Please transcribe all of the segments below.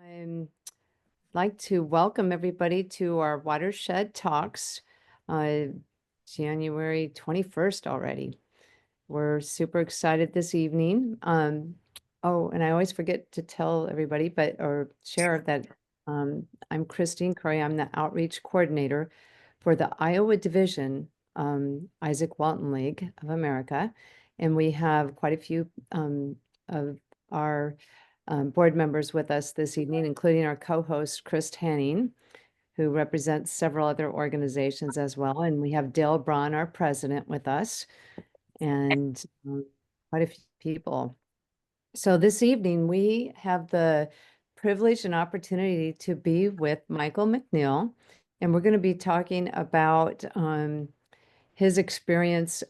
I'd like to welcome everybody to our Watershed Talks, uh, January 21st already. We're super excited this evening. Oh, and I always forget to tell everybody, or share that I'm Christine Curry. I'm the outreach coordinator for the Iowa division, Izaak Walton League of America. And we have quite a few of our board members with us this evening, including our co-host, Chris Hanning, who represents several other organizations as well. And we have Dale Braun, our president, with us, and quite a few people. So this evening, we have the privilege and opportunity to be with Michael McNeill, and we're going to be talking about his experience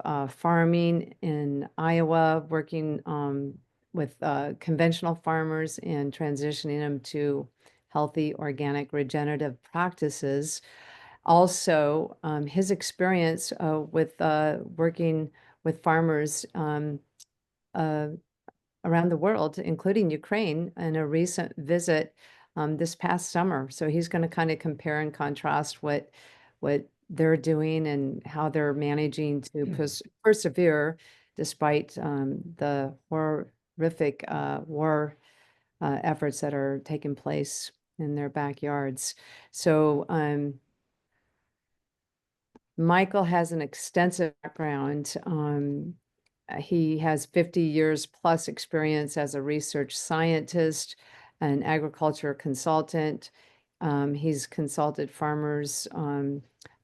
of farming in Iowa, working with conventional farmers and transitioning them to healthy, organic, regenerative practices. Also, his experience with working with farmers uh, around the world, including Ukraine, in a recent visit this past summer. So he's going to kind of compare and contrast what they're doing and how they're managing to persevere despite the horrific war efforts that are taking place in their backyards. So Michael has an extensive background. He has 50 years plus experience as a research scientist, an agriculture consultant. He's consulted farmers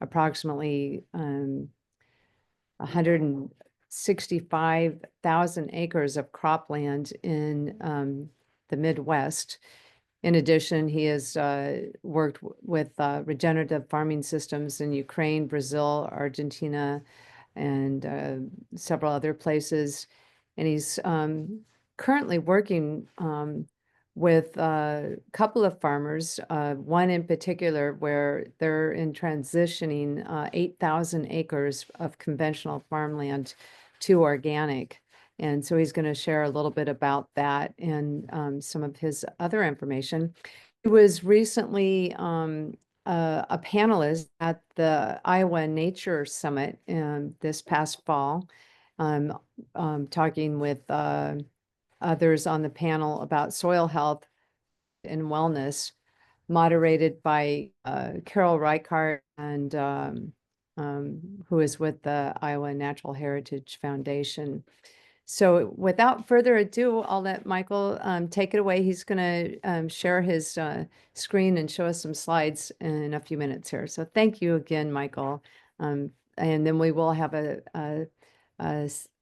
approximately 165,000 acres of cropland in the Midwest. In addition, he has worked with regenerative farming systems in Ukraine, Brazil, Argentina, and several other places. And he's currently working with a couple of farmers, one in particular where they're in transitioning 8,000 acres of conventional farmland to organic. And so he's going to share a little bit about that and some of his other information. He was recently a panelist at the Iowa Nature Summit this past fall, talking with others on the panel about soil health and wellness, moderated by Carol Reichardt and who is with the Iowa Natural Heritage Foundation. So without further ado, I'll let Michael take it away. He's going to share his screen and show us some slides in a few minutes here. So thank you again, Michael. And then we will have a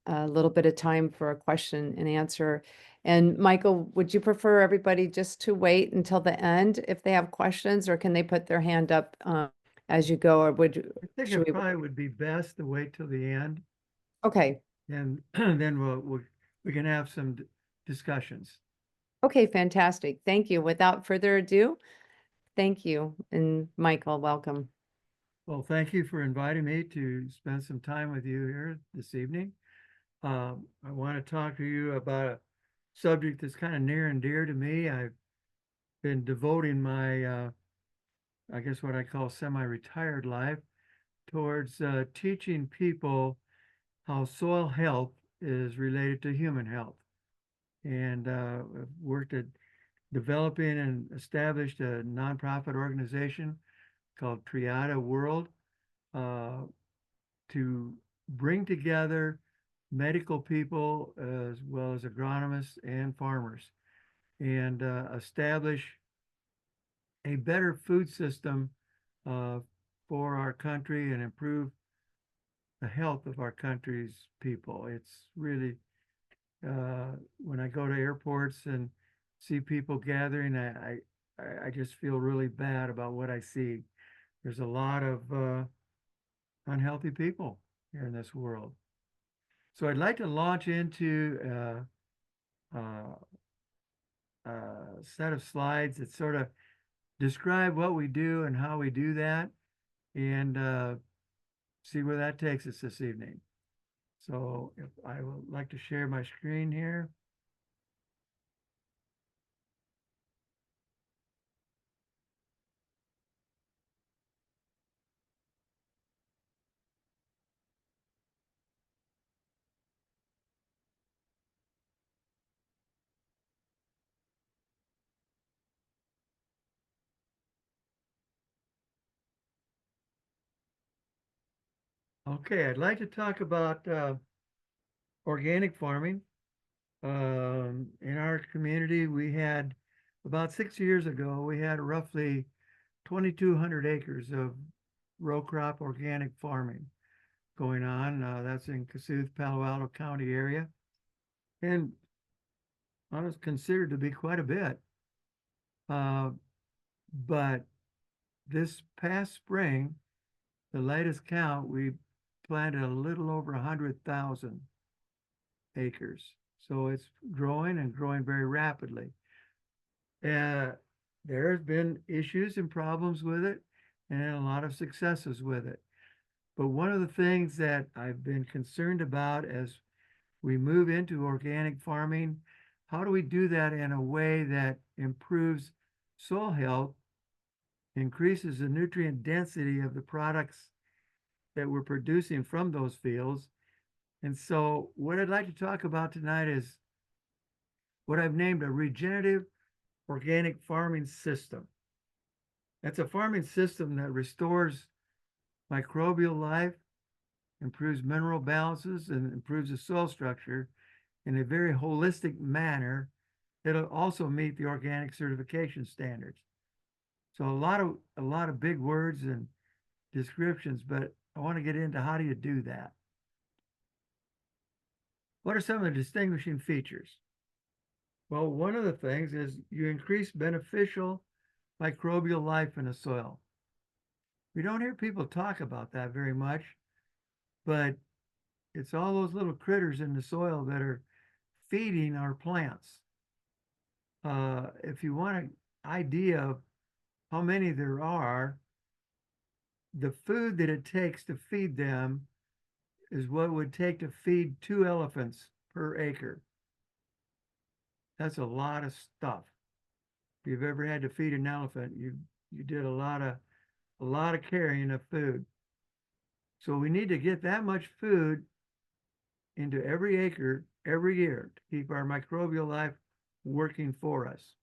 little bit of time for a question and answer. And Michael, would you prefer everybody just to wait until the end if they have questions, or can they put their hand up as you go, or I think it probably would be best to wait till the end, Okay. and then we can have some discussions. Okay, fantastic. Thank you. Without further ado, thank you. And Michael, welcome. Well, thank you for inviting me to spend some time with you here this evening. I want to talk to you about a subject that's kind of near and dear to me. I've been devoting my, I guess what I call semi-retired life towards teaching people how soil health is related to human health. And I've worked at developing and established a nonprofit organization called Triada World uh, to bring together medical people as well as agronomists and farmers and establish a better food system uh, for our country and improve the health of our country's people. It's really, when I go to airports and see people gathering, I just feel really bad about what I see. There's a lot of unhealthy people here in this world. So I'd like to launch into a set of slides that sort of describe what we do and how we do that, and see where that takes us this evening. So if I would like to share my screen here. Okay, I'd like to talk about organic farming. In our community, we had about 6 years ago, we had roughly 2,200 acres of row crop organic farming going on. That's in Kossuth, Palo Alto County area. And I was considered to be quite a bit. Uh, but this past spring, the latest count, we planted a little over 100,000 acres. So it's growing and growing very rapidly. Uh, there have been issues and problems with it and a lot of successes with it. But one of the things that I've been concerned about as we move into organic farming, how do we do that in a way that improves soil health, increases the nutrient density of the products that we're producing from those fields? And so what I'd like to talk about tonight is what I've named a regenerative organic farming system. That's a farming system that restores microbial life, improves mineral balances, and improves the soil structure in a very holistic manner. It'll also meet the organic certification standards. So a lot of big words and descriptions, but I want to get into how do you do that? What are some of the distinguishing features? Well, one of the things is you increase beneficial microbial life in the soil. We don't hear people talk about that very much, but it's all those little critters in the soil that are feeding our plants. If you want an idea of how many there are, the food that it takes to feed them is what it would take to feed 2 elephants per acre. That's a lot of stuff. If you've ever had to feed an elephant, you did a lot of carrying of food. So we need to get that much food into every acre every year to keep our microbial life working for us.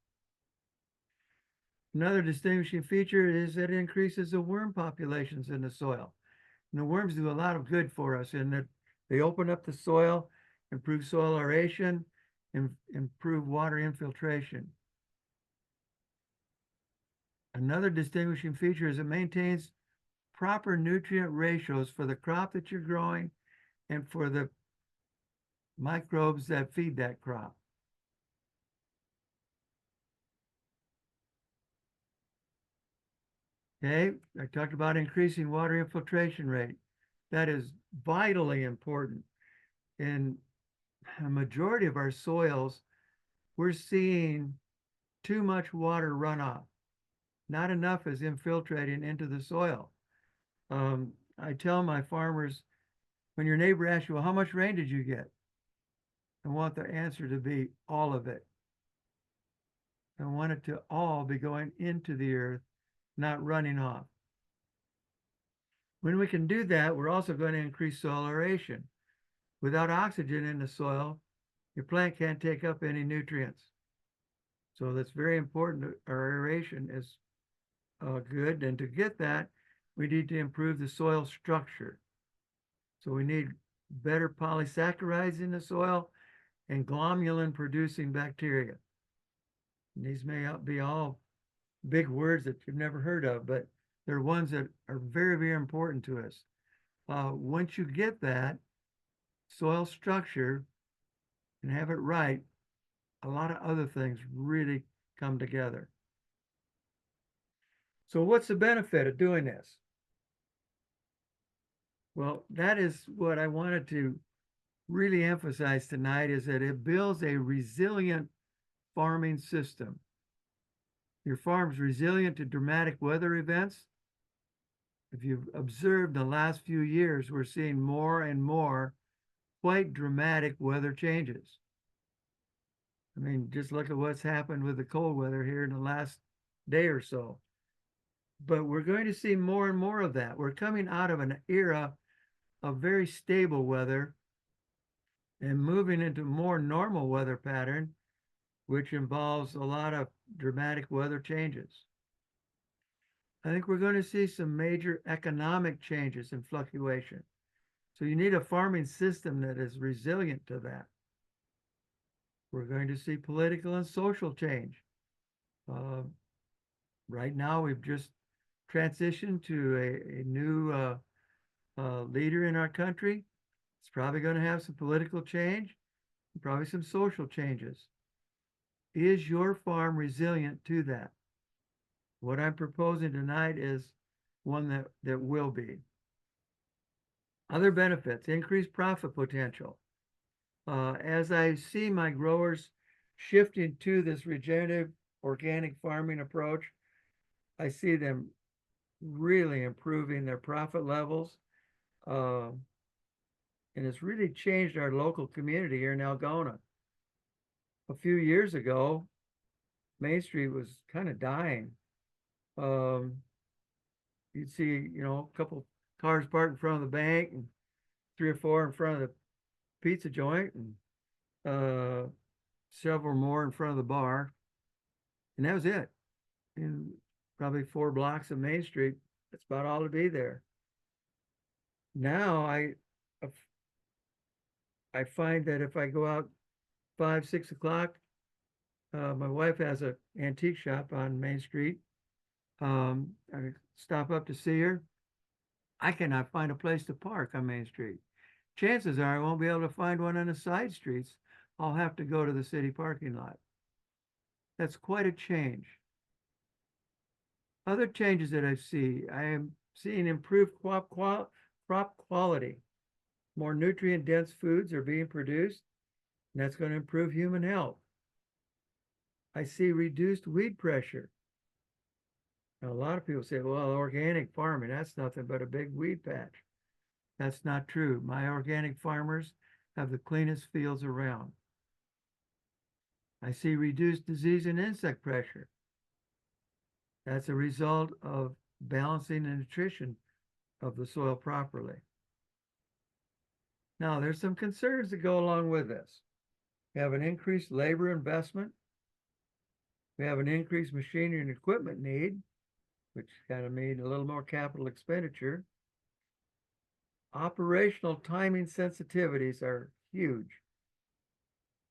Another distinguishing feature is that it increases the worm populations in the soil. And the worms do a lot of good for us in that they open up the soil, improve soil aeration, and improve water infiltration. Another distinguishing feature is it maintains proper nutrient ratios for the crop that you're growing and for the microbes that feed that crop. Okay, I talked about increasing water infiltration rate. That is vitally important. In a majority of our soils, we're seeing too much water runoff. Not enough is infiltrating into the soil. I tell my farmers, when your neighbor asks you, well, how much rain did you get? I want the answer to be all of it. I want it to all be going into the earth, not running off. When we can do that, we're also going to increase soil aeration. Without oxygen in the soil, your plant can't take up any nutrients. So that's very important. Our aeration is good. And to get that, we need to improve the soil structure. So we need better polysaccharides in the soil and glomalin producing bacteria. And these may not be all big words that you've never heard of, but they're ones that are very, very important to us. Once you get that soil structure and have it right, a lot of other things really come together. So what's the benefit of doing this? Well, that is what I wanted to really emphasize tonight is that it builds a resilient farming system. Your farm's resilient to dramatic weather events. If you've observed the last few years, we're seeing more and more quite dramatic weather changes. I mean, just look at what's happened with the cold weather here in the last day or so. But we're going to see more and more of that. We're coming out of an era of very stable weather and moving into more normal weather pattern, which involves a lot of dramatic weather changes. I think we're going to see some major economic changes and fluctuation. So you need a farming system that is resilient to that. We're going to see political and social change. Uh, right now, we've just transitioned to a new leader in our country. It's probably going to have some political change, and probably some social changes. Is your farm resilient to that? What I'm proposing tonight is one that will be. Other benefits, increased profit potential. As I see my growers shifting to this regenerative organic farming approach, I see them really improving their profit levels. Uh, and it's really changed our local community here in Algona. A few years ago, Main Street was kind of dying. Um, you'd see, a couple cars parked in front of the bank and three or four in front of the pizza joint and uh, several more in front of the bar. And that was it. In probably 4 blocks of Main Street, that's about all to be there. Now I find that if I go out 5, 6 o'clock, my wife has an antique shop on Main Street. I stop up to see her. I cannot find a place to park on Main Street. Chances are I won't be able to find one on the side streets. I'll have to go to the city parking lot. That's quite a change. Other changes that I am seeing improved crop quality. More nutrient dense foods are being produced, and that's going to improve human health. I see reduced weed pressure. Now, a lot of people say, well, organic farming, that's nothing but a big weed patch. That's not true. My organic farmers have the cleanest fields around. I see reduced disease and insect pressure. That's a result of balancing the nutrition of the soil properly. Now, there's some concerns that go along with this. We have an increased labor investment. We have an increased machinery and equipment need, which kind of means a little more capital expenditure. Operational timing sensitivities are huge.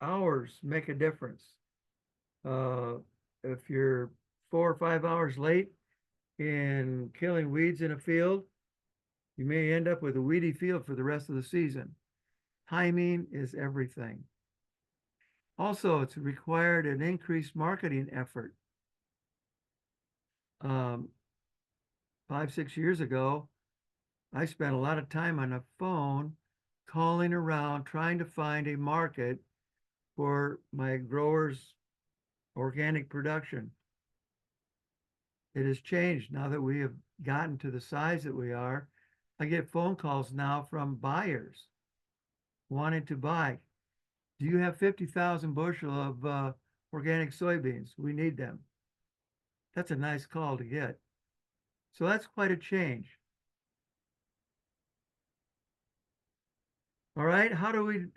Hours make a difference. If you're 4 or 5 hours late in killing weeds in a field, you may end up with a weedy field for the rest of the season. Timing is everything. Also, it's required an increased marketing effort. 5, 6 years ago, I spent a lot of time on the phone calling around trying to find a market for my growers' organic production. It has changed now that we have gotten to the size that we are. I get phone calls now from buyers wanting to buy. Do you have 50,000 bushel of organic soybeans? We need them. That's a nice call to get. So that's quite a change. All right, how do we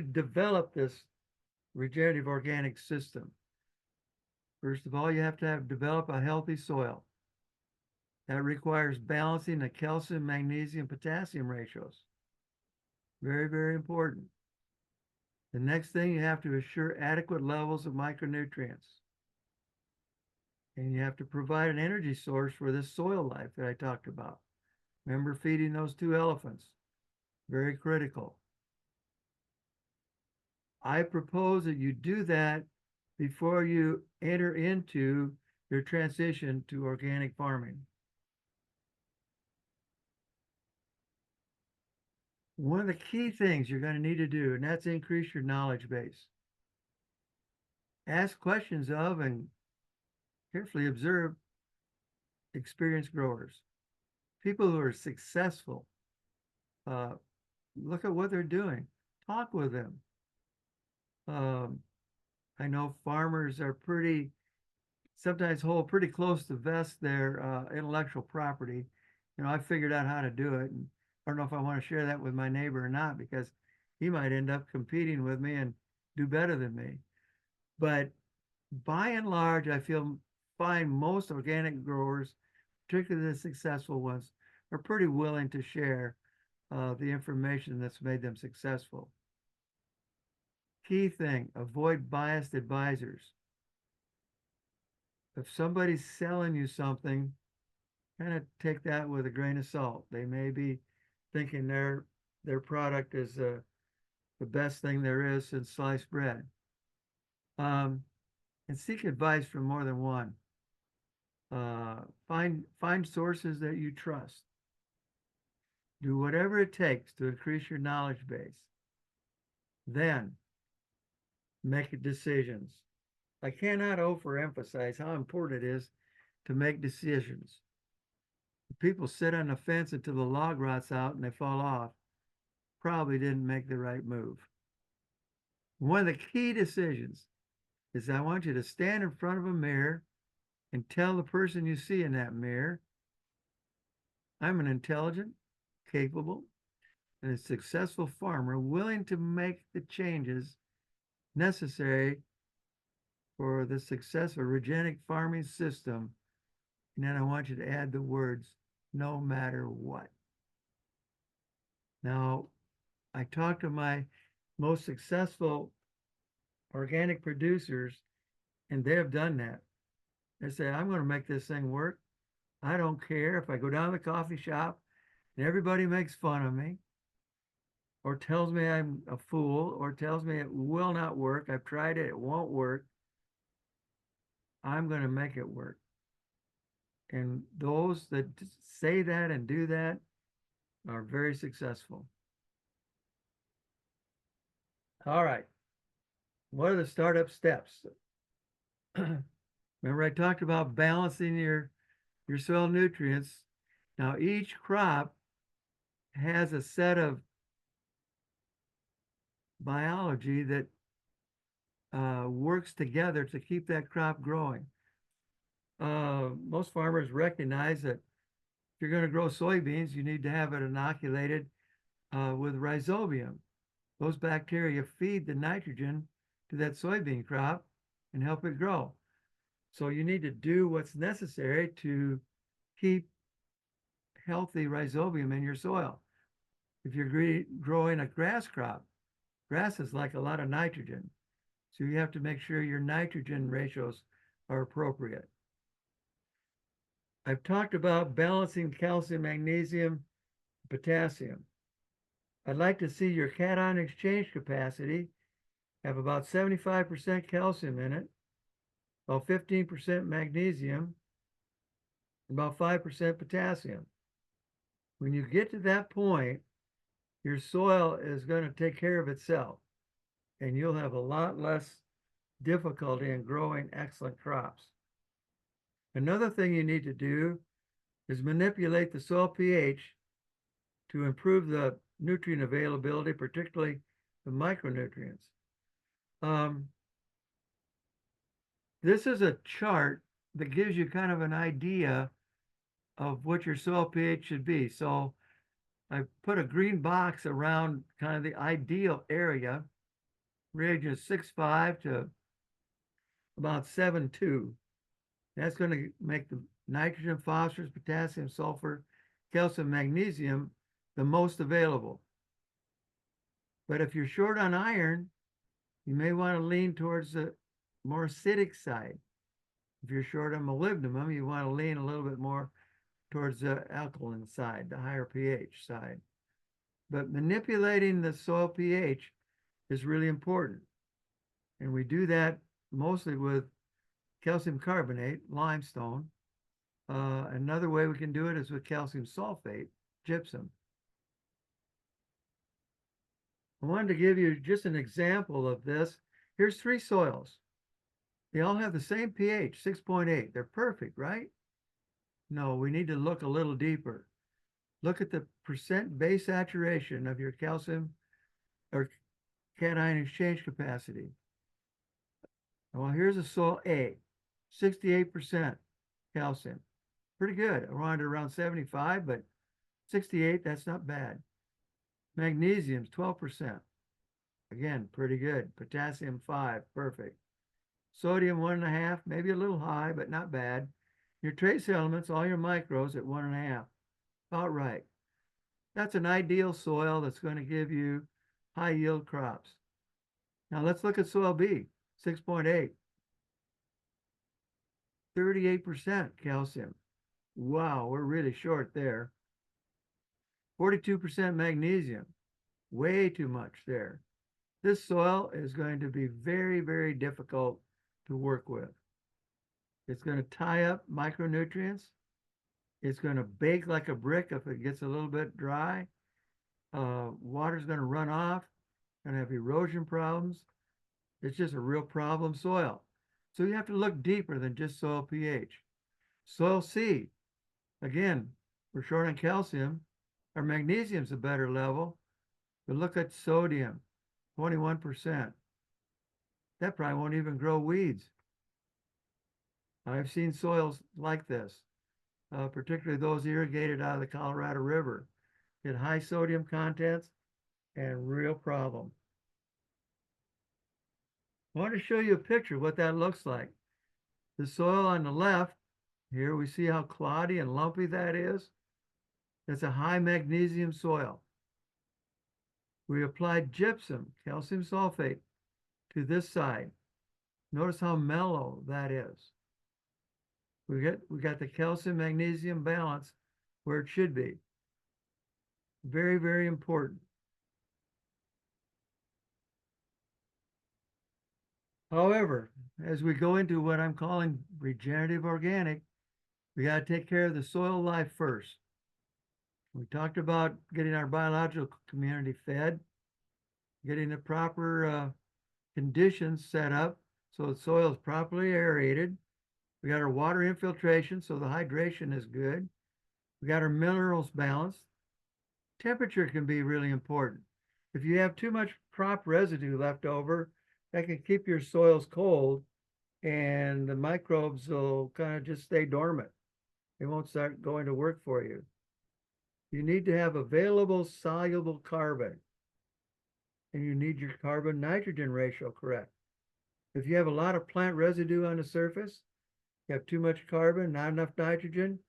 develop this regenerative organic system? First of all, you have to develop a healthy soil. That requires balancing the calcium, magnesium, potassium ratios. Very, very important. The next thing, you have to assure adequate levels of micronutrients. And you have to provide an energy source for this soil life that I talked about. Remember feeding those 2 elephants. Very critical. I propose that you do that before you enter into your transition to organic farming. One of the key things you're going to need to do, and that's increase your knowledge base. Ask questions of and carefully observe experienced growers, people who are successful. Look at what they're doing. Talk with them. I know farmers are sometimes hold pretty close to vest their intellectual property. I figured out how to do it. And I don't know if I want to share that with my neighbor or not, because he might end up competing with me and do better than me. But by and large, I find most organic growers, particularly the successful ones, are pretty willing to share the information that's made them successful. Key thing, avoid biased advisors. If somebody's selling you something, kind of take that with a grain of salt. They may be thinking their product is the best thing there is since sliced bread. And seek advice from more than one. Find sources that you trust. Do whatever it takes to increase your knowledge base. Then make decisions. I cannot overemphasize how important it is to make decisions. If people sit on the fence until the log rots out and they fall off, probably didn't make the right move. One of the key decisions is I want you to stand in front of a mirror and tell the person you see in that mirror, I'm an intelligent, capable, and a successful farmer willing to make the changes necessary for the success of a regenerative farming system. And then I want you to add the words, no matter what. Now, I talked to my most successful organic producers, and they have done that. They say, I'm going to make this thing work. I don't care if I go down to the coffee shop and everybody makes fun of me or tells me I'm a fool or tells me it will not work. I've tried it, it won't work. I'm going to make it work. And those that say that and do that are very successful. All right. What are the startup steps? Remember I talked about balancing your soil nutrients. Now each crop has a set of biology that works together to keep that crop growing. Most farmers recognize that if you're going to grow soybeans, you need to have it inoculated with rhizobium. Those bacteria feed the nitrogen to that soybean crop and help it grow. So you need to do what's necessary to keep healthy rhizobium in your soil. If you're growing a grass crop, grasses like a lot of nitrogen. So you have to make sure your nitrogen ratios are appropriate. I've talked about balancing calcium, magnesium, potassium. I'd like to see your cation exchange capacity have about 75% calcium in it, about 15% magnesium, about 5% potassium. When you get to that point, your soil is going to take care of itself and you'll have a lot less difficulty in growing excellent crops. Another thing you need to do is manipulate the soil pH to improve the nutrient availability, particularly the micronutrients. This is a chart that gives you kind of an idea of what your soil pH should be. So I put a green box around kind of the ideal area, ranges 6.5 to about 7.2. That's going to make the nitrogen, phosphorus, potassium, sulfur, calcium, magnesium the most available. But if you're short on iron, you may want to lean towards the more acidic side. If you're short on molybdenum, you want to lean a little bit more towards the alkaline side, the higher pH side. But manipulating the soil pH is really important. And we do that mostly with calcium carbonate, limestone. Another way we can do it is with calcium sulfate, gypsum. I wanted to give you just an example of this. Here's 3 soils. They all have the same pH, 6.8. They're perfect, right? No, we need to look a little deeper. Look at the percent base saturation of your calcium or cation exchange capacity. Well, here's a soil A, 68% calcium. Pretty good. I wanted around 75, but 68, that's not bad. Magnesium's 12%. Again, pretty good. Potassium 5, perfect. Sodium 1.5, maybe a little high, but not bad. Your trace elements, all your micros at 1.5, about right. That's an ideal soil that's going to give you high yield crops. Now let's look at soil B, 6.8, 38% calcium. Wow, we're really short there. 42% magnesium, way too much there. This soil is going to be very, very difficult to work with. It's going to tie up micronutrients. It's going to bake like a brick if it gets a little bit dry. Water's going to run off, going to have erosion problems. It's just a real problem soil. So you have to look deeper than just soil pH. Soil C, again, we're short on calcium. Our magnesium's a better level, but look at sodium, 21%. That probably won't even grow weeds. I've seen soils like this, particularly those irrigated out of the Colorado River, get high sodium contents and real problem. I want to show you a picture of what that looks like. The soil on the left, here we see how cloddy and lumpy that is. That's a high magnesium soil. We applied gypsum, calcium sulfate, to this side. Notice how mellow that is. We got the calcium magnesium balance where it should be. Very, very important. However, as we go into what I'm calling regenerative organic, we got to take care of the soil life first. We talked about getting our biological community fed, getting the proper conditions set up so the soil is properly aerated. We got our water infiltration so the hydration is good. We got our minerals balanced. Temperature can be really important. If you have too much crop residue left over, that can keep your soils cold and the microbes will kind of just stay dormant. They won't start going to work for you. You need to have available soluble carbon, and you need your carbon nitrogen ratio correct. If you have a lot of plant residue on the surface, you have too much carbon, not enough nitrogen,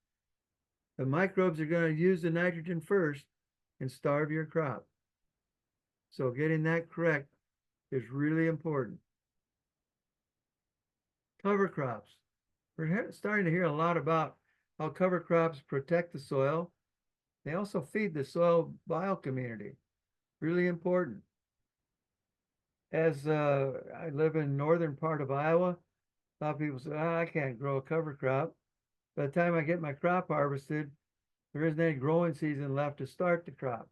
the microbes are going to use the nitrogen first and starve your crop. So getting that correct is really important. Cover crops. We're starting to hear a lot about how cover crops protect the soil. They also feed the soil biocommunity. Really important. As I live in northern part of Iowa, a lot of people say, I can't grow a cover crop. By the time I get my crop harvested, there isn't any growing season left to start the crop.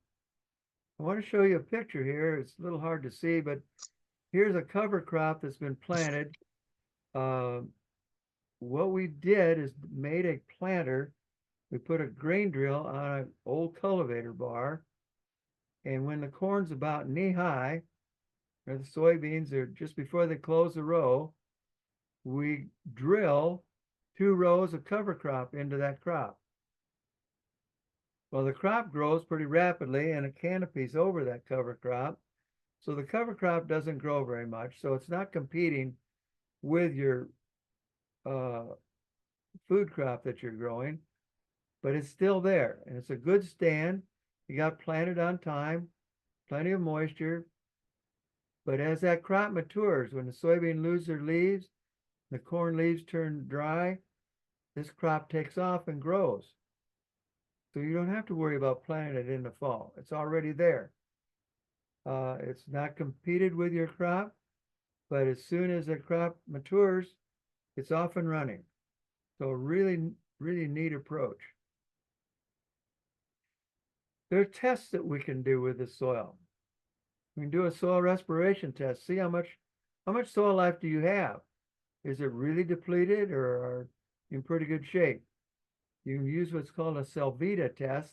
I want to show you a picture here. It's a little hard to see, but here's a cover crop that's been planted. What we did is made a planter. We put a grain drill on an old cultivator bar. And when the corn's about knee high, or the soybeans are just before they close the row, we drill 2 rows of cover crop into that crop. Well, the crop grows pretty rapidly and it canopies over that cover crop. So the cover crop doesn't grow very much. So it's not competing with your food crop that you're growing, but it's still there and it's a good stand. You got planted on time, plenty of moisture. But as that crop matures, when the soybean loses their leaves, the corn leaves turn dry, this crop takes off and grows. So you don't have to worry about planting it in the fall. It's already there. It's not competed with your crop, but as soon as the crop matures, it's off and running. So really, really neat approach. There are tests that we can do with the soil. We can do a soil respiration test. See how much soil life do you have? Is it really depleted or in pretty good shape? You can use what's called a Selvita test.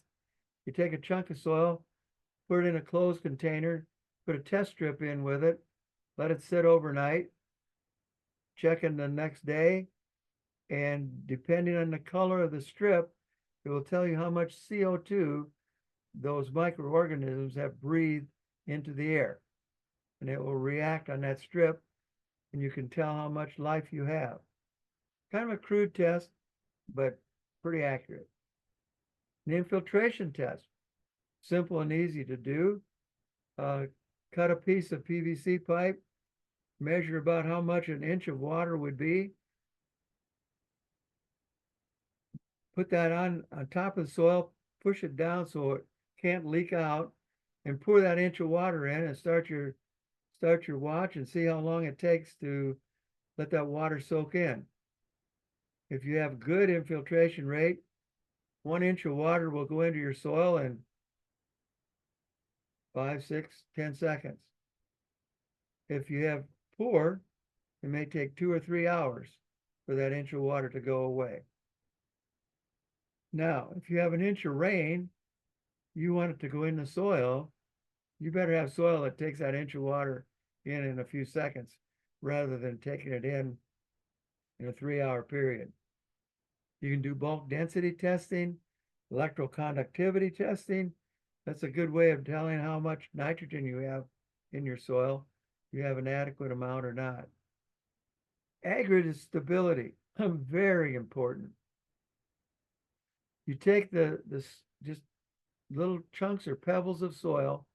You take a chunk of soil, put it in a closed container, put a test strip in with it, let it sit overnight, check in the next day, and depending on the color of the strip, it will tell you how much CO2 those microorganisms have breathed into the air. And it will react on that strip, and you can tell how much life you have. Kind of a crude test, but pretty accurate. An infiltration test. simple and easy to do. Cut a piece of PVC pipe, measure about how much an inch of water would be, put that on top of the soil, push it down so it can't leak out, and pour that inch of water in and start your watch and see how long it takes to let that water soak in. If you have good infiltration rate, 1 inch of water will go into your soil in 5, 6, 10 seconds. If you have poor, it may take 2 or 3 hours for that inch of water to go away. Now, if you have an inch of rain, you want it to go in the soil, you better have soil that takes that inch of water in a few seconds rather than taking it in a 3-hour period. You can do bulk density testing, electroconductivity testing. That's a good way of telling how much nitrogen you have in your soil, you have an adequate amount or not. Aggregate stability, very important. You take the just little chunks or pebbles of soil,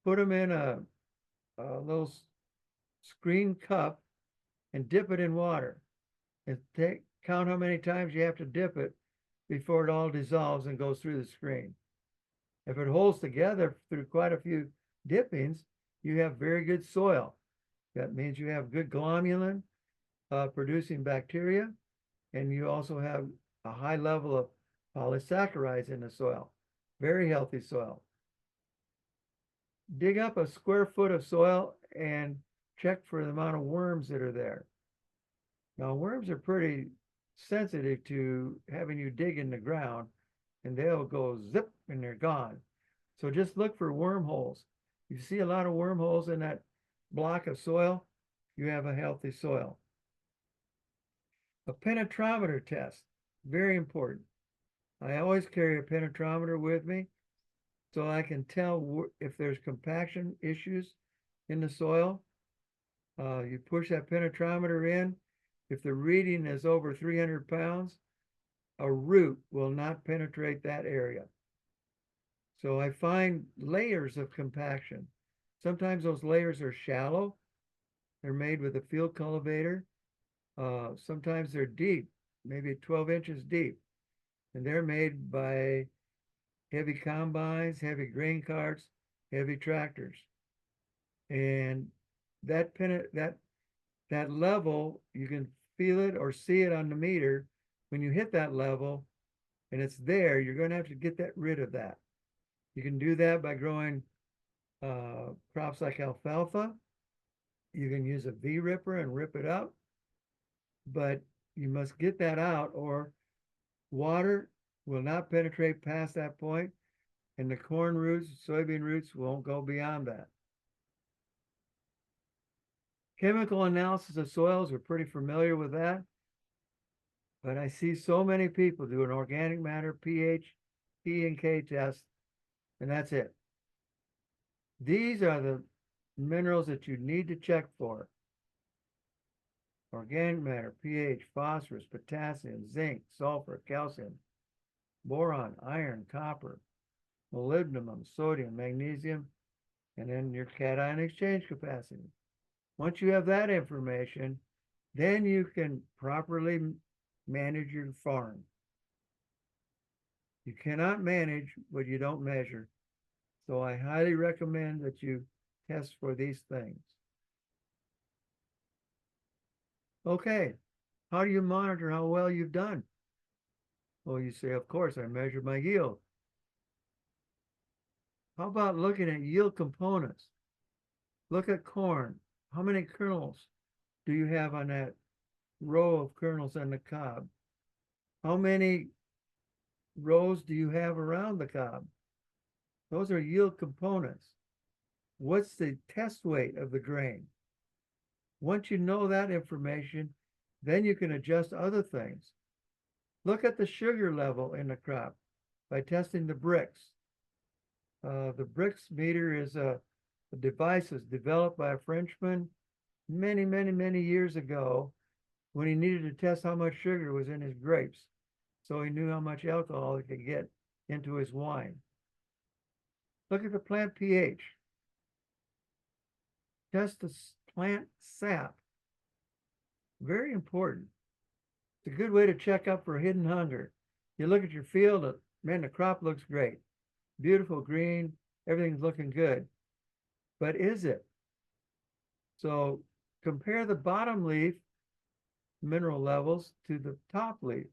put them in a little screen cup and dip it in water, and count how many times you have to dip it before it all dissolves and goes through the screen. If it holds together through quite a few dippings, you have very good soil. That means you have good glomalin producing bacteria, and you also have a high level of polysaccharides in the soil. Very healthy soil. Dig up a square foot of soil and check for the amount of worms that are there. Now, worms are pretty sensitive to having you dig in the ground, and they'll go zip and they're gone. So just look for wormholes. If you see a lot of wormholes in that block of soil, you have a healthy soil. A penetrometer test, very important. I always carry a penetrometer with me so I can tell if there's compaction issues in the soil. You push that penetrometer in. If the reading is over 300 pounds, a root will not penetrate that area. So I find layers of compaction. Sometimes those layers are shallow. They're made with a field cultivator. Sometimes they're deep, maybe 12 inches deep. And they're made by heavy combines, heavy grain carts, heavy tractors. And that level, you can feel it or see it on the meter. When you hit that level and it's there, you're going to have to get rid of that. You can do that by growing crops like alfalfa. You can use a V-ripper and rip it up, but you must get that out or water will not penetrate past that point, and the corn roots, soybean roots won't go beyond that. Chemical analysis of soils, we're pretty familiar with that, but I see so many people do an organic matter, pH, P and K test, and that's it. These are the minerals that you need to check for. Organic matter, pH, phosphorus, potassium, zinc, sulfur, calcium, boron, iron, copper, molybdenum, sodium, magnesium, and then your cation exchange capacity. Once you have that information, then you can properly manage your farm. You cannot manage what you don't measure. So I highly recommend that you test for these things. Okay, how do you monitor how well you've done? Well, you say, of course, I measure my yield. How about looking at yield components? Look at corn. How many kernels do you have on that row of kernels on the cob? How many rows do you have around the cob? Those are yield components. What's the test weight of the grain? Once you know that information, then you can adjust other things. Look at the sugar level in the crop by testing the Brix. The Brix meter is a device was developed by a Frenchman many, many, many years ago when he needed to test how much sugar was in his grapes. So he knew how much alcohol he could get into his wine. Look at the plant pH. Test the plant sap. Very important. It's a good way to check up for hidden hunger. You look at your field, man, the crop looks great. Beautiful green, everything's looking good. But is it? So compare the bottom leaf mineral levels to the top leaf.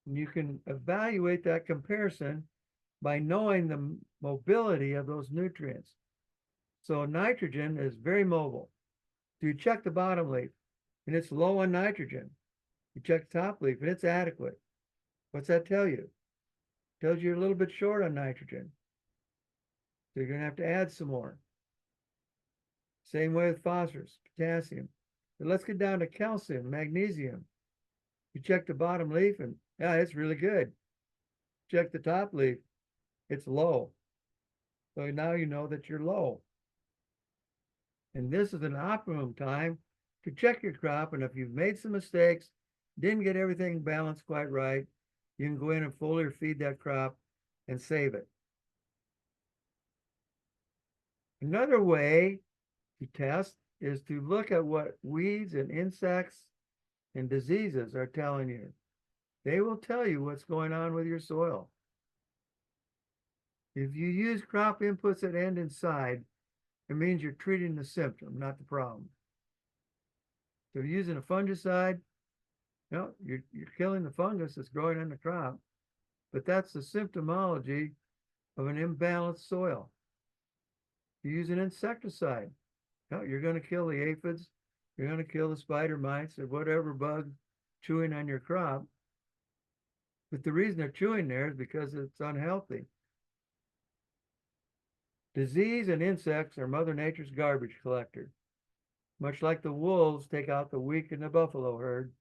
And you can evaluate that comparison by knowing the mobility of those nutrients. So nitrogen is very mobile. So you check the bottom leaf and it's low on nitrogen. You check the top leaf and it's adequate. What's that tell you? It tells you you're a little bit short on nitrogen. So you're going to have to add some more. Same way with phosphorus, potassium. But let's get down to calcium, magnesium. You check the bottom leaf and yeah, it's really good. Check the top leaf, it's low. So now you know that you're low. And this is an optimum time to check your crop. And if you've made some mistakes, didn't get everything balanced quite right, you can go in and foliar feed that crop and save it. Another way to test is to look at what weeds and insects and diseases are telling you. They will tell you what's going on with your soil. If you use crop inputs that end in side, it means you're treating the symptom, not the problem. So if you're using a fungicide, no, you're killing the fungus that's growing in the crop, but that's the symptomology of an imbalanced soil. You use an insecticide, no, you're going to kill the aphids, you're going to kill the spider mites or whatever bug chewing on your crop. But the reason they're chewing there is because it's unhealthy. Disease and insects are Mother Nature's garbage collector. Much like the wolves take out the weak in the buffalo herd,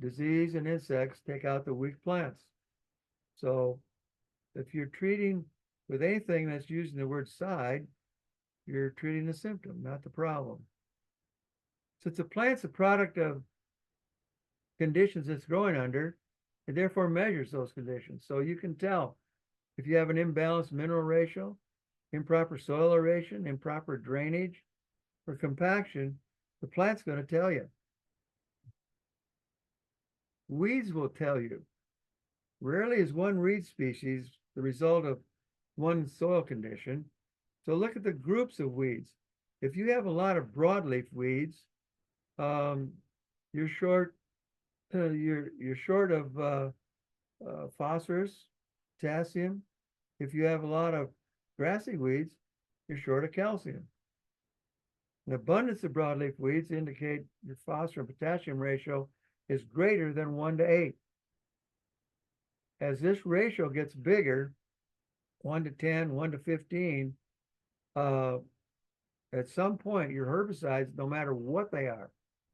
disease and insects take out the weak plants. So if you're treating with anything that's using the word side, you're treating the symptom, not the problem. Since a plant's a product of conditions it's growing under, it therefore measures those conditions. So you can tell if you have an imbalanced mineral ratio, improper soil aeration, improper drainage, or compaction, the plant's going to tell you. Weeds will tell you. Rarely is one weed species the result of one soil condition. So look at the groups of weeds. If you have a lot of broadleaf weeds, you're short. You're short of phosphorus, potassium. If you have a lot of grassy weeds, you're short of calcium. An abundance of broadleaf weeds indicate your phosphorus and potassium ratio is greater than 1:8. As this ratio gets bigger, 1:10, 1:15, at some point your herbicides, no matter what they are,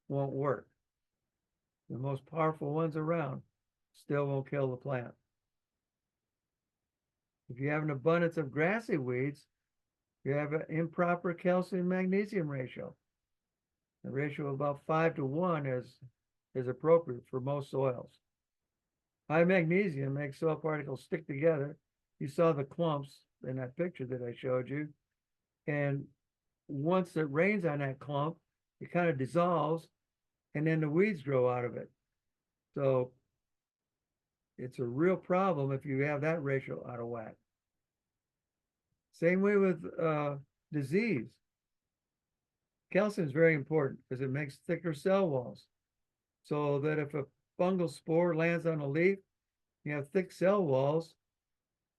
won't work. The most powerful ones around still won't kill the plant. If you have an abundance of grassy weeds, you have an improper calcium magnesium ratio. The ratio of about 5:1 is appropriate for most soils. High magnesium makes soil particles stick together. You saw the clumps in that picture that I showed you. And once it rains on that clump, it kind of dissolves and then the weeds grow out of it. So it's a real problem if you have that ratio out of whack. Same way with disease. Calcium is very important because it makes thicker cell walls. So that if a fungal spore lands on a leaf, you have thick cell walls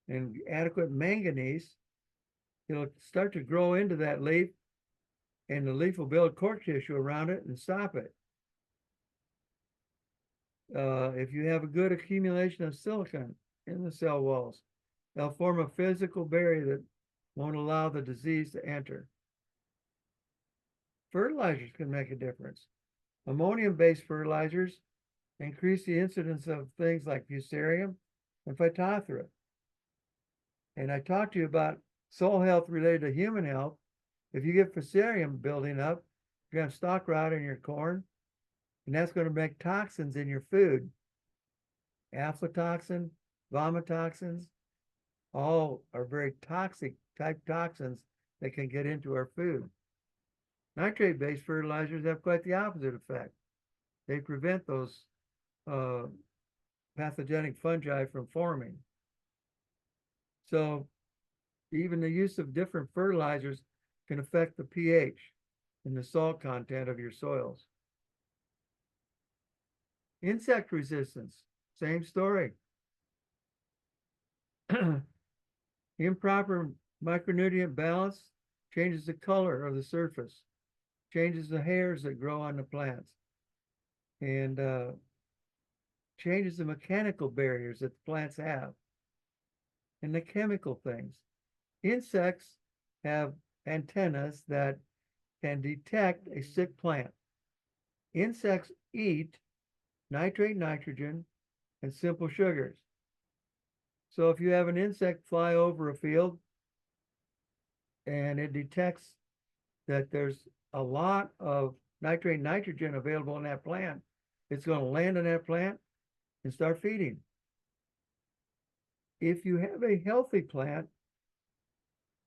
and adequate manganese, it'll start to grow into that leaf and the leaf will build cork tissue around it and stop it. If you have a good accumulation of silicon in the cell walls, they'll form a physical barrier that won't allow the disease to enter. Fertilizers can make a difference. Ammonium-based fertilizers increase the incidence of things like fusarium and phytophthora. And I talked to you about soil health related to human health. If you get fusarium building up, you're going to have stalk rot in your corn, and that's going to make toxins in your food. Aflatoxin, vomitoxins, all are very toxic type toxins that can get into our food. Nitrate-based fertilizers have quite the opposite effect. They prevent those uh, pathogenic fungi from forming. So even the use of different fertilizers can affect the pH and the salt content of your soils. Insect resistance, same story. Improper micronutrient balance changes the color of the surface, changes the hairs that grow on the plants, and changes the mechanical barriers that the plants have, and the chemical things. Insects have antennas that can detect a sick plant. Insects eat nitrate, nitrogen, and simple sugars. So if you have an insect fly over a field and it detects that there's a lot of nitrate and nitrogen available in that plant, it's going to land in that plant and start feeding. If you have a healthy plant,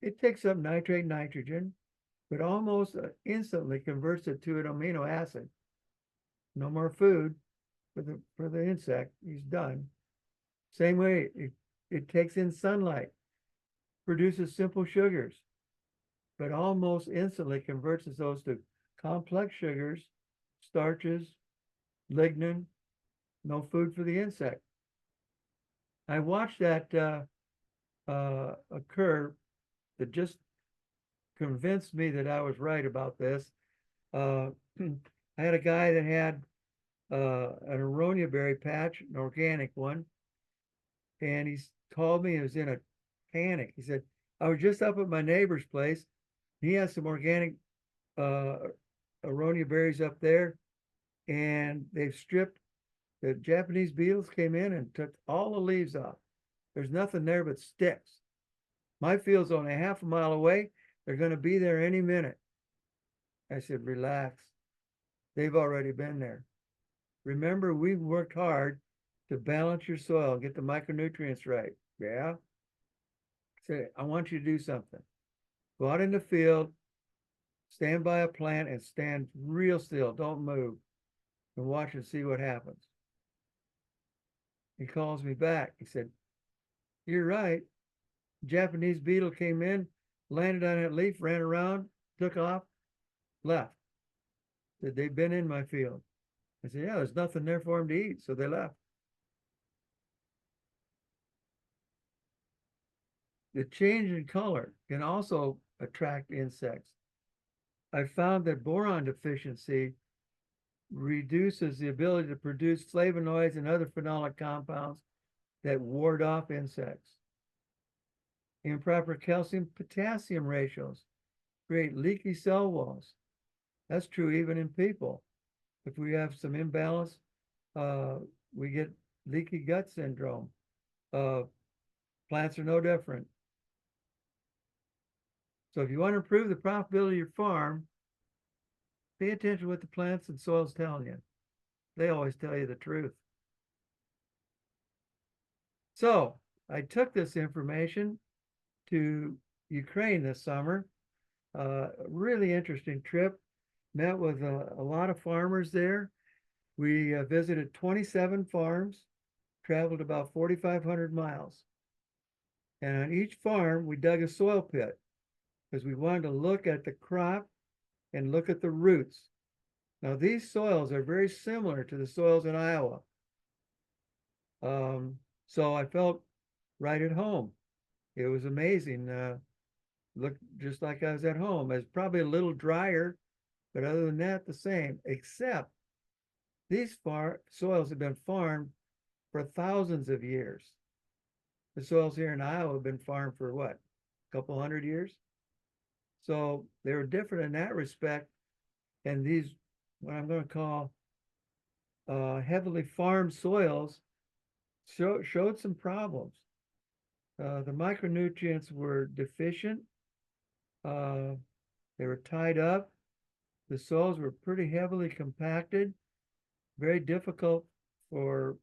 it takes up nitrate and nitrogen, but almost instantly converts it to an amino acid. No more food for the insect. He's done. Same way, it takes in sunlight, produces simple sugars, but almost instantly converts those to complex sugars, starches, lignin, no food for the insect. I watched that occur. That just convinced me that I was right about this. Uh, I had a guy that had an aronia berry patch, an organic one, and he called me. He was in a panic. He said, I was just up at my neighbor's place. He has some organic uh, aronia berries up there, and they've stripped, the Japanese beetles came in and took all the leaves off. There's nothing there but sticks. My field's only half a mile away. They're going to be there any minute. I said, relax. They've already been there. Remember, we've worked hard to balance your soil, get the micronutrients right. Yeah. Say, I want you to do something. Go out in the field, stand by a plant and stand real still. Don't move and watch and see what happens. He calls me back. He said, you're right. Japanese beetle came in, landed on that leaf, ran around, took off, left. Said, they've been in my field. I said, yeah, there's nothing there for them to eat. So they left. The change in color can also attract insects. I found that boron deficiency reduces the ability to produce flavonoids and other phenolic compounds that ward off insects. Improper calcium potassium ratios create leaky cell walls. That's true even in people. If we have some imbalance, we get leaky gut syndrome. Plants are no different. So if you want to improve the profitability of your farm, pay attention to what the plants and soil's telling you. They always tell you the truth. So I took this information to Ukraine this summer. Really interesting trip. Met with a lot of farmers there. We visited 27 farms, traveled about 4,500 miles. And on each farm, we dug a soil pit because we wanted to look at the crop and look at the roots. Now, these soils are very similar to the soils in Iowa. So I felt right at home. It was amazing. Looked just like I was at home. It's probably a little drier, but other than that, the same, except these soils have been farmed for thousands of years. The soils here in Iowa have been farmed for what, a couple hundred years? So they were different in that respect. And these, what I'm going to call heavily farmed soils, showed some problems. The micronutrients were deficient. They were tied up. The soils were pretty heavily compacted, very difficult for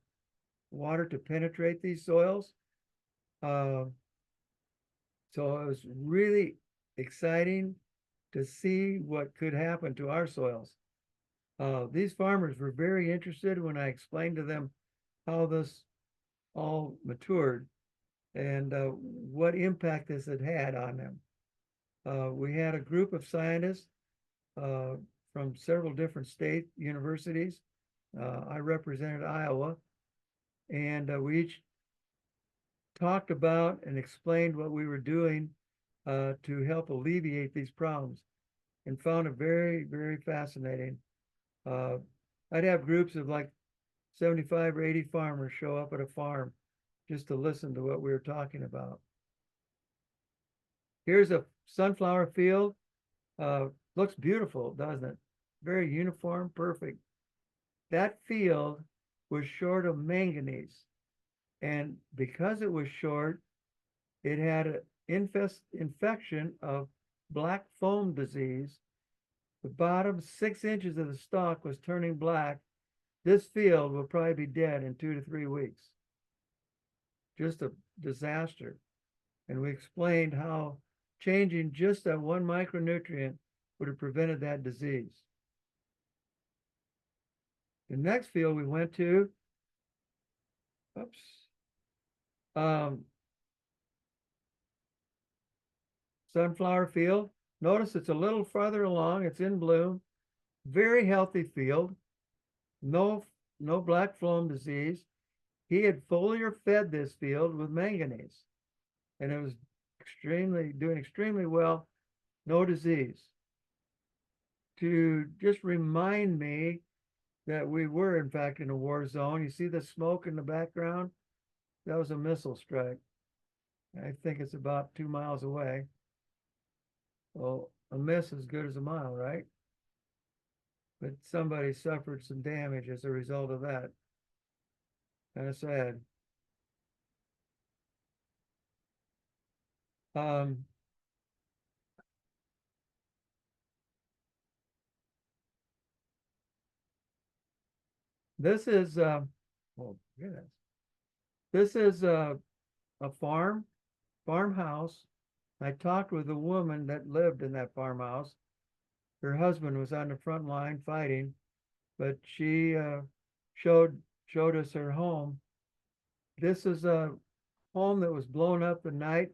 water to penetrate these soils. So it was really exciting to see what could happen to our soils. These farmers were very interested when I explained to them how this all matured and what impact this had had on them. We had a group of scientists uh, from several different state universities. I represented Iowa, and we each talked about and explained what we were doing to help alleviate these problems, and found it very, very fascinating. Uh, I'd have groups of like 75 or 80 farmers show up at a farm just to listen to what we were talking about. Here's a sunflower field. Looks beautiful, doesn't it? Very uniform, perfect. That field was short of manganese. And because it was short, it had an infection of black foam disease. The bottom 6 inches of the stalk was turning black. This field will probably be dead in 2 to 3 weeks. Just a disaster. And we explained how changing just that one micronutrient would have prevented that disease. The next field we went to, oops, um, sunflower field. Notice it's a little farther along. It's in bloom. Very healthy field. No, no black phloem disease. He had foliar fed this field with manganese, and it was doing extremely well. No disease. To just remind me that we were in fact in a war zone. You see the smoke in the background? That was a missile strike. I think it's about 2 miles away. Well, a miss is as good as a mile, right? But somebody suffered some damage as a result of that. Kind of sad. Um, this is, oh goodness. This is a farmhouse. I talked with a woman that lived in that farmhouse. Her husband was on the front line fighting, but she showed us her home. This is a home that was blown up the night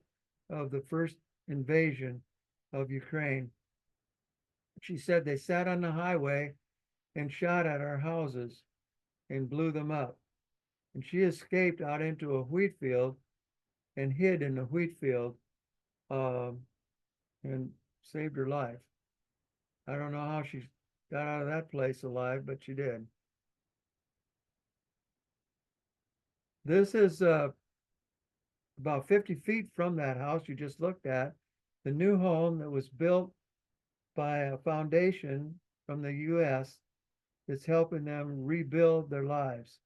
of the first invasion of Ukraine. She said they sat on the highway and shot at our houses and blew them up. And she escaped out into a wheat field and hid in the wheat field um, and saved her life. I don't know how she got out of that place alive, but she did. This is about 50 feet from that house you just looked at, the new home that was built by a foundation from the US that's helping them rebuild their lives.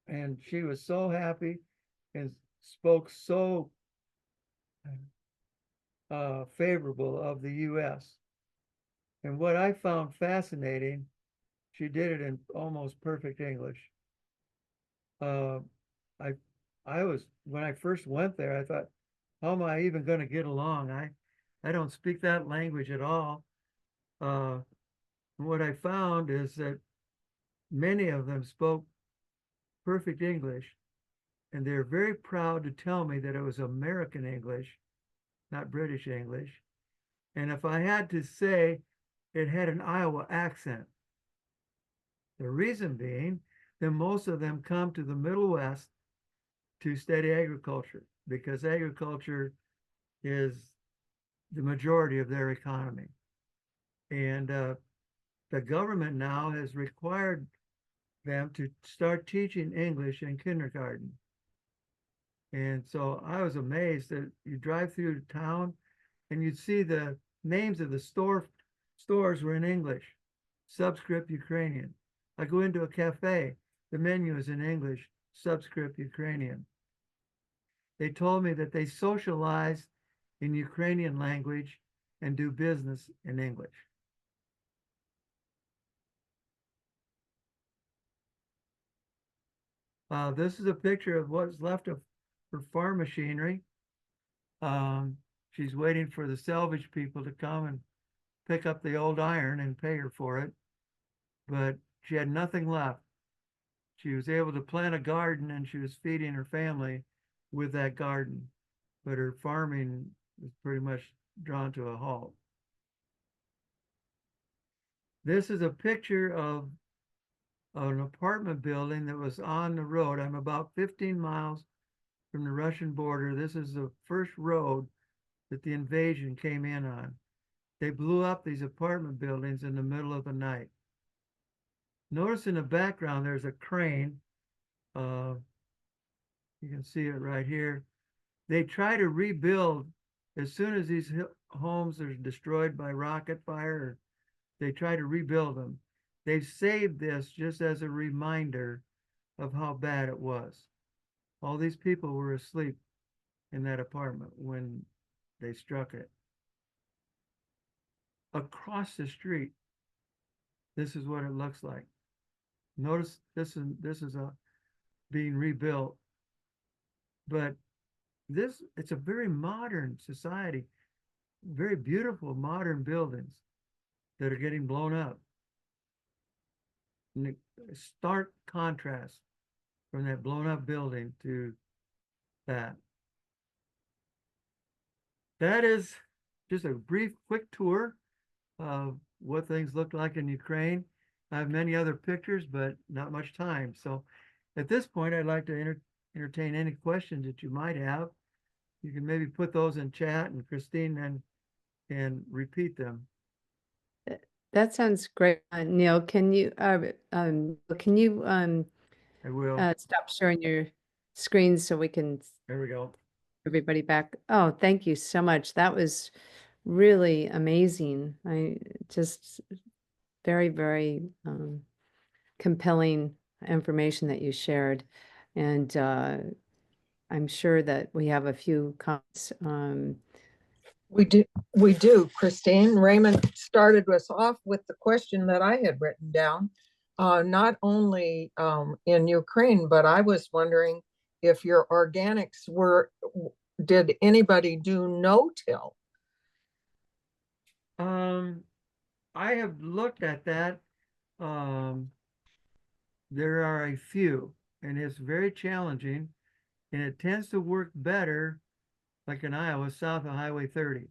And she was so happy and spoke so favorable of the US. And what I found fascinating, she did it in almost perfect English. Uh, I, I was, when I first went there, I thought, how am I even going to get along? I don't speak that language at all. Uh, what I found is that many of them spoke perfect English, and they're very proud to tell me that it was American English, not British English. And if I had to say, it had an Iowa accent. The reason being that most of them come to the Middle West to study agriculture because agriculture is the majority of their economy. And the government now has required them to start teaching English in kindergarten. And so I was amazed that you drive through town and you'd see the names of the stores were in English, subscript Ukrainian. I go into a cafe, the menu is in English, subscript Ukrainian. They told me that they socialize in Ukrainian language and do business in English. This is a picture of what's left of her farm machinery. She's waiting for the salvage people to come and pick up the old iron and pay her for it. But she had nothing left. She was able to plant a garden and she was feeding her family with that garden. But her farming was pretty much drawn to a halt. This is a picture of an apartment building that was on the road. I'm about 15 miles from the Russian border. This is the first road that the invasion came in on. They blew up these apartment buildings in the middle of the night. Notice in the background, there's a crane. You can see it right here. They try to rebuild as soon as these homes are destroyed by rocket fire. They try to rebuild them. They've saved this just as a reminder of how bad it was. All these people were asleep in that apartment when they struck it. Across the street, this is what it looks like. Notice this is being rebuilt, but it's a very modern society, very beautiful modern buildings that are getting blown up. And a stark contrast from that blown up building to that. That is just a brief, quick tour of what things look like in Ukraine. I have many other pictures, but not much time. So at this point, I'd like to entertain any questions that you might have. You can maybe put those in chat, and Christine then can repeat them. That sounds great. Neil, can you I will. stop sharing your screen so we can There we go. everybody back? Oh, thank you so much. That was really amazing. I just very, very compelling information that you shared. And I'm sure that we have a few comments. We do, Christine. Raymond started us off with the question that I had written down, not only in Ukraine, but I was wondering if your organics did anybody do no-till? I have looked at that. There are a few, and it's very challenging, and it tends to work better like in Iowa, south of Highway 30.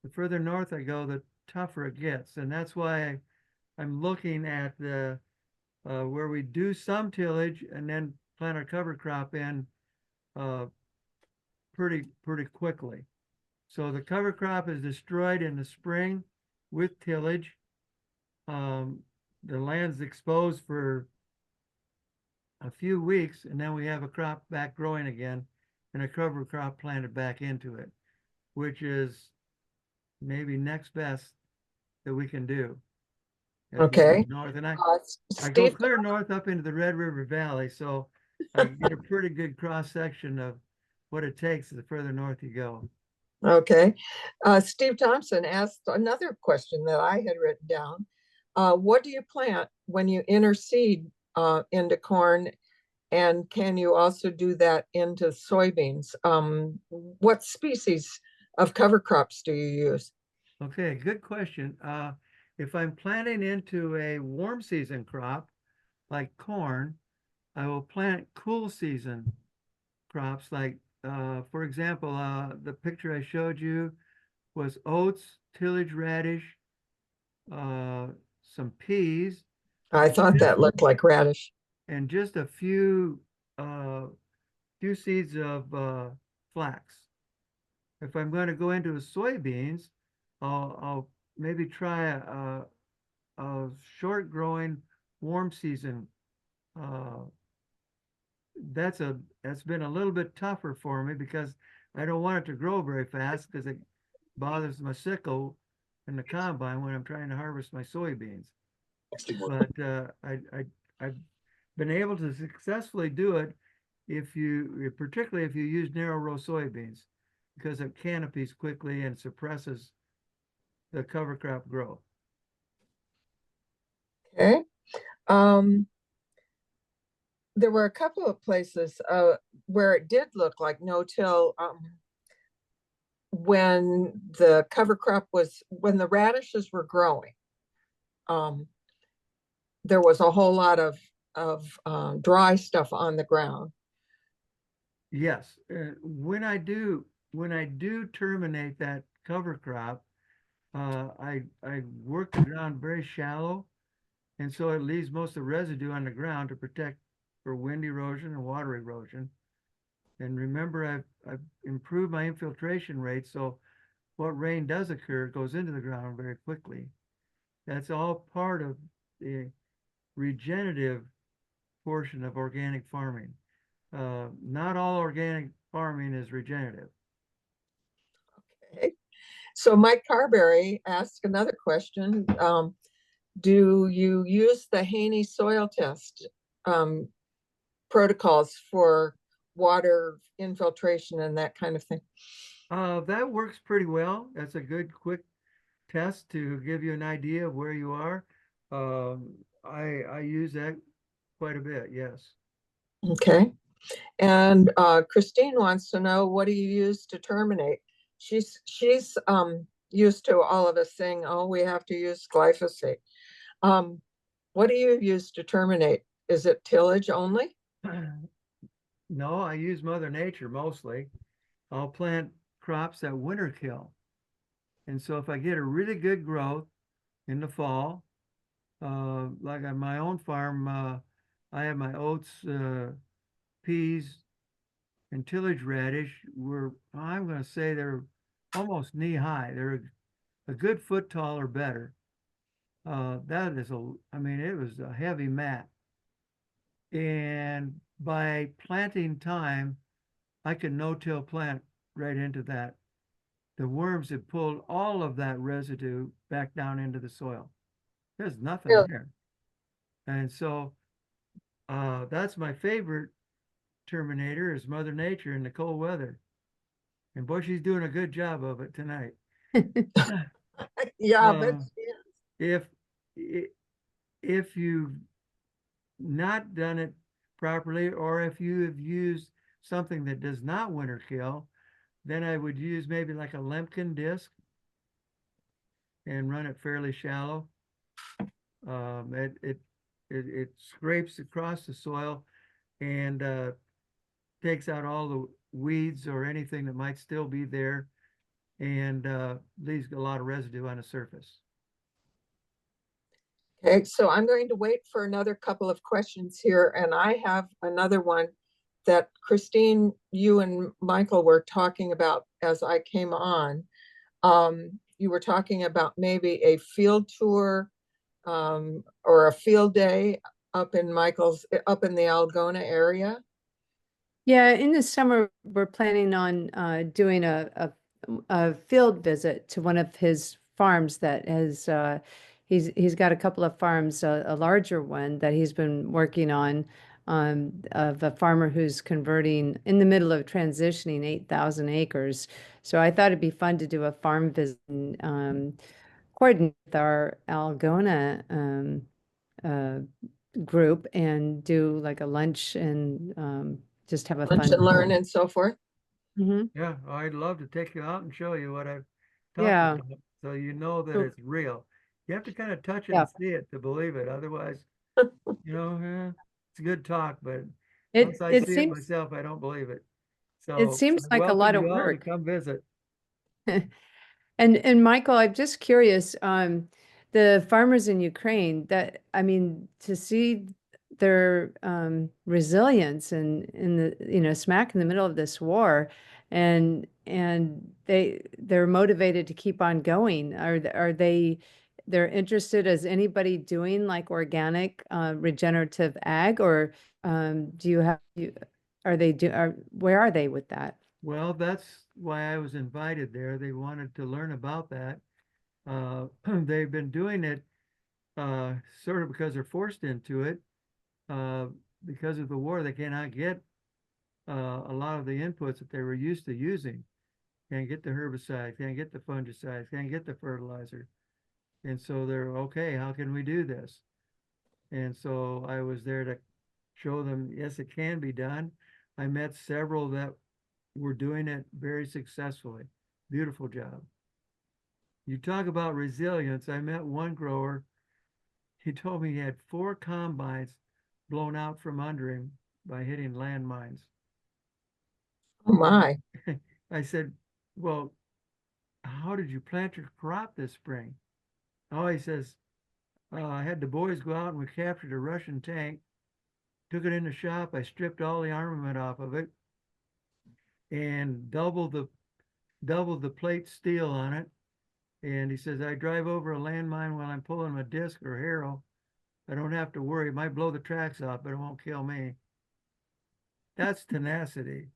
The further north I go, the tougher it gets. And that's why I'm looking at the where we do some tillage and then plant our cover crop in uh, pretty quickly. So the cover crop is destroyed in the spring with tillage. The land's exposed for a few weeks, and then we have a crop back growing again and a cover crop planted back into it, which is maybe next best that we can do. Okay. North, and I go Steve, clear north up into the Red River Valley, so I get a pretty good cross section of what it takes the further north you go. okay. Steve Thompson asked another question that I had written down. What do you plant when you interseed into corn? And can you also do that into soybeans? What species of cover crops do you use? Okay, good question. If I'm planting into a warm season crop like corn, I will plant cool season crops like, for example, the picture I showed you was oats, tillage radish, some peas, I thought that looked like radish. and just a few seeds of flax. If I'm going to go into soybeans, I'll maybe try a short growing warm season. Uh, that's been a little bit tougher for me because I don't want it to grow very fast because it bothers my sickle in the combine when I'm trying to harvest my soybeans. But I've been able to successfully do it particularly if you use narrow row soybeans, because it canopies quickly and suppresses the cover crop growth. Okay. There were a couple of places where it did look like no-till. when the cover crop was, when the radishes were growing, um, there was a whole lot of dry stuff on the ground. Yes, when I do terminate that cover crop, I work the ground very shallow, and so it leaves most of the residue on the ground to protect for wind erosion and water erosion. And remember, I've improved my infiltration rate, so what rain does occur goes into the ground very quickly. That's all part of the regenerative portion of organic farming. Not all organic farming is regenerative. Okay. So Mike Carberry asked another question. Do you use the Haney soil test protocols for water infiltration and that kind of thing? That works pretty well. That's a good quick test to give you an idea of where you are. I use that quite a bit, yes. Okay. And Christine wants to know, what do you use to terminate? She's used to all of us saying, oh, we have to use glyphosate. What do you use to terminate? Is it tillage only? No, I use Mother Nature mostly. I'll plant crops that winter kill. And so if I get a really good growth in the fall, like on my own farm, I have my oats, peas, and tillage radish were, I'm going to say they're almost knee high. They're a good foot tall or better. That is I mean, it was a heavy mat. And by planting time, I could no-till plant right into that. The worms had pulled all of that residue back down into the soil. There's nothing Really? there. And so that's my favorite terminator is Mother Nature in the cold weather. And boy, she's doing a good job of it tonight. Yeah, but Uh, if if you've not done it properly, or if you have used something that does not winter kill, then I would use maybe like a Lemkin disc and run it fairly shallow. Um, it, it, it scrapes across the soil and takes out all the weeds or anything that might still be there and leaves a lot of residue on the surface. okay, so I'm going to wait for another couple of questions here, and I have another one that Christine, you and Michael were talking about as I came on. You were talking about maybe a field tour or a field day up in up in the Algona area. Yeah, in the summer, we're planning on doing a field visit to one of his farms that has he's got a couple of farms, a larger one that he's been working on of a farmer who's converting in the middle of transitioning 8,000 acres. So I thought it'd be fun to do a farm visit and coordinate with our Algona uh, group and do like a lunch and just have a Lunch fun and learn time. and so forth. Hmm. Yeah, I'd love to take you out and show you what I've talked Yeah. about so you know that So, it's real. You have to kind of touch it yeah. and see it to believe it. Otherwise, it's a good talk, but once It I it see it seems myself, I don't believe it. it So seems I like a welcome lot of you all to work. come visit. And Michael, I'm just curious, the farmers in Ukraine that I mean to see their resilience and in the smack in the middle of this war and they're motivated to keep on going. Are they they're interested as anybody doing like organic regenerative ag or do you have you are they do are where are they with that? Well, that's why I was invited there. They wanted to learn about that. They've been doing it sort of because they're forced into it. Uh, because of the war, they cannot get a lot of the inputs that they were used to using. Can't get the herbicide, can't get the fungicide, can't get the fertilizer. And so they're okay, how can we do this? And so I was there to show them, yes, it can be done. I met several that were doing it very successfully, Beautiful job. You talk about resilience. I met one grower. He told me he had 4 combines blown out from under him by hitting landmines. Oh, my. I said, well, how did you plant your crop this spring? Oh, he says, I had the boys go out and we captured a Russian tank, took it in the shop. I stripped all the armament off of it and doubled the plate steel on it. And he says, I drive over a landmine while I'm pulling a disc or harrow. I don't have to worry. It might blow the tracks off, but it won't kill me. That's tenacity.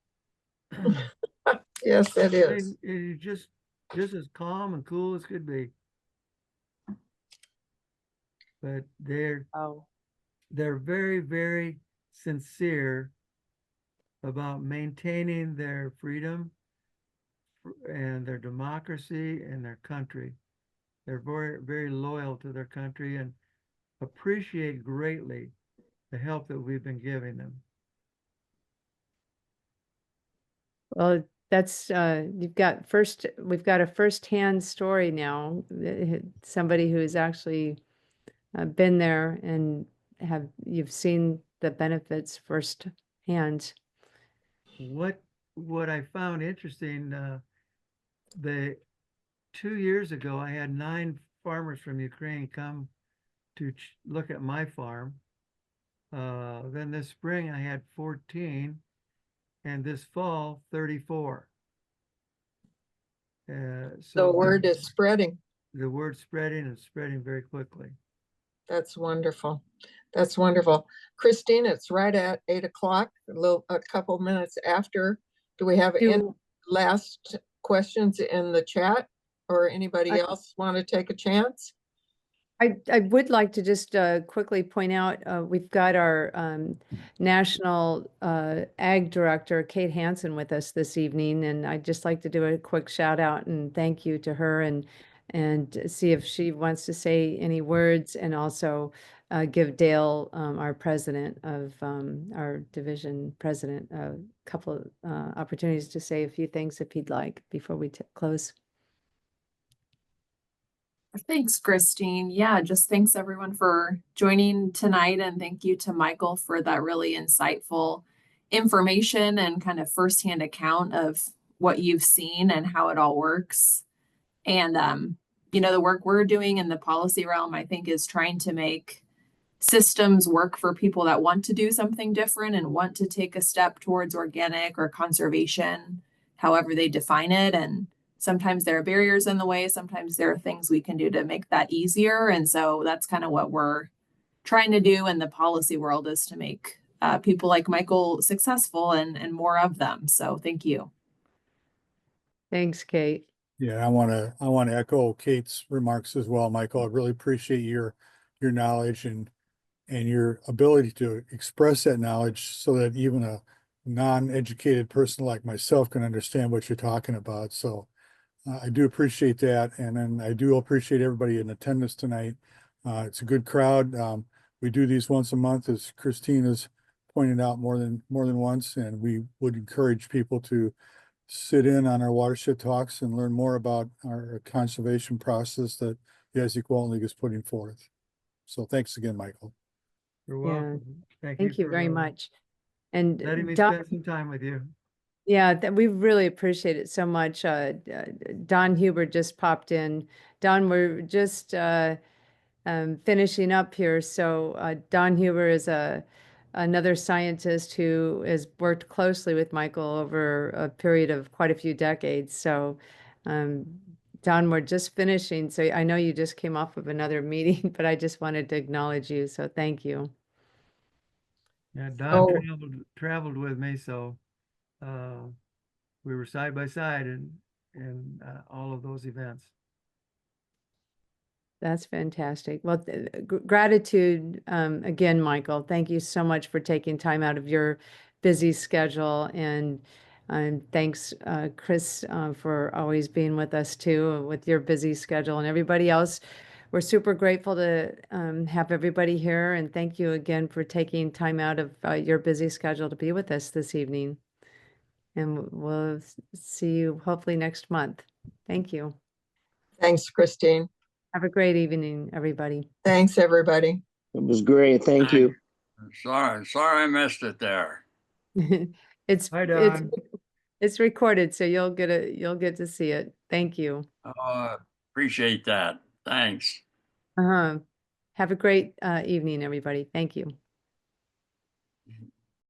Yes, it is. And you just as calm and cool as could be. But Oh, they're very, very sincere about maintaining their freedom and their democracy and their country. They're very, very loyal to their country and appreciate greatly the help that we've been giving them. well, that's we've got a firsthand story now. Somebody who's actually been there and you've seen the benefits firsthand. What I found interesting, the 2 years ago, I had 9 farmers from Ukraine come to look at my farm. Then this spring I had 14, and this fall 34. The So word is spreading. the word's spreading and spreading very quickly. That's wonderful. That's wonderful. Christine, it's right at 8 o'clock, a couple minutes after. Do we have any Do last questions in the chat, or anybody I, else want to take a chance? I would like to just quickly point out we've got our National Ag Director, Kate Hansen, with us this evening, and I'd just like to do a quick shout out and thank you to her and see if she wants to say any words, and also give Dale, our president of our division president, a couple of opportunities to say a few things if he'd like before we close. Thanks, Christine. Yeah, just thanks everyone for joining tonight. And thank you to Michael for that really insightful information and kind of firsthand account of what you've seen and how it all works. And, the work we're doing in the policy realm, I think, is trying to make systems work for people that want to do something different and want to take a step towards organic or conservation, however they define it. And sometimes there are barriers in the way. Sometimes there are things we can do to make that easier. And so that's kind of what we're trying to do in the policy world, is to make people like Michael successful and more of them. So thank you. Thanks, Kate. Yeah, I want to echo Kate's remarks as well, Michael. I really appreciate your knowledge and your ability to express that knowledge so that even a non-educated person like myself can understand what you're talking about. So I do appreciate that. And then I do appreciate everybody in attendance tonight. It's a good crowd. We do these once a month, as Christine has pointed out more than once, and we would encourage people to sit in on our Watershed Talks and learn more about our conservation process that the Izaak Walton League is putting forth. So thanks again, Michael. You're Yeah. welcome. Thank you for, very much. And letting me Don, spend some time with you. yeah, we really appreciate it so much. Don Huber just popped in. Don, we're just finishing up here. So Don Huber is another scientist who has worked closely with Michael over a period of quite a few decades. So Don, we're just finishing. So I know you just came off of another meeting, but I just wanted to acknowledge you. So thank you. Yeah, Don Oh. traveled with me, so we were side by side in all of those events. That's fantastic. Well, gratitude again, Michael. Thank you so much for taking time out of your busy schedule. And thanks, Chris, for always being with us too, with your busy schedule, and everybody else. We're super grateful to have everybody here. And thank you again for taking time out of your busy schedule to be with us this evening. And we'll see you hopefully next month. Thank you. Thanks, Christine. Have a great evening, everybody. Thanks, everybody. It was great. Thank you. Sorry I missed it there. It's Hi, Don. it's recorded, so you'll get to see it. Thank you. Appreciate that. Thanks. Have a great evening, everybody. Thank you.